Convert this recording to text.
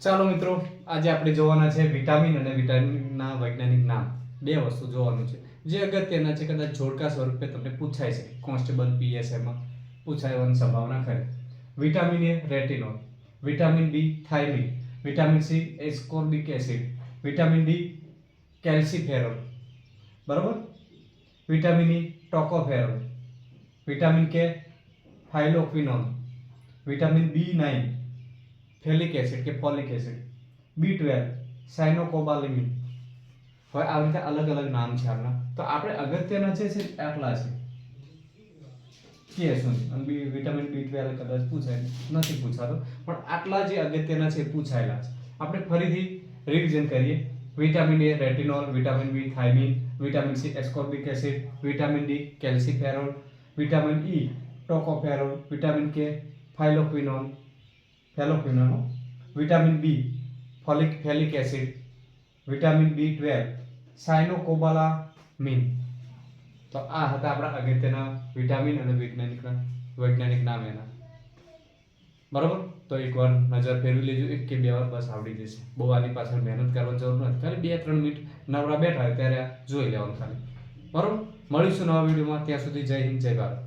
ચાલો મિત્રો, આજે આપણે જોવાના છે વિટામિન અને વિટામિનના વૈજ્ઞાનિક નામ. બે વસ્તુ જોવાનું છે જે અગત્યના છે, કદાચ જોડકા સ્વરૂપે તમને પૂછાય છે કોન્સ્ટેબલ પીએસઆઈમાં પૂછાયવાની સંભાવના ખરી. Vitamin A retinol, vitamin B thiamine, vitamin C ascorbic acid, vitamin D calciferol, બરોબર. Vitamin E tocopherol, vitamin K phylloquinone, vitamin B nine folic acid કે ફોલિક એસિડ, બી12 સાયનોકોબાલેમિન. હવે આ રીતે અલગ અલગ નામ છે આના. તો આપણે અગત્યના છે આટલા છે કે શું અને વિટામિન બી12 કદાચ પૂછાય, નથી પૂછાતો, પણ આટલા જે અગત્યના છે પૂછાયેલા છે. આપણે ફરીથી રિવિઝન કરીએ. Vitamin A retinol, vitamin B thiamine, vitamin C ascorbic acid, vitamin D calciferol, vitamin E tocopherol, vitamin K phylloquinone, vitamin B folic acid, vitamin બી12 સાયનોકોબાલામિન. તો આ હતા આપણા અગત્યના વિટામિન અને વૈજ્ઞાનિક નામ એના, બરોબર. તો એકવાર નજર ફેરવી લેજો, એક કે બે વાર બસ આવડી જશે. બહુ આની પાછળ મહેનત કરવાની જરૂર નથી, ખાલી 2-3 મિનિટ નવરા બેઠા હોય ત્યારે જોઈ લેવાનું ખાલી, બરોબર. મળીશું નવા વિડીયોમાં. ત્યાં સુધી જય હિન્દ, જય ભારત.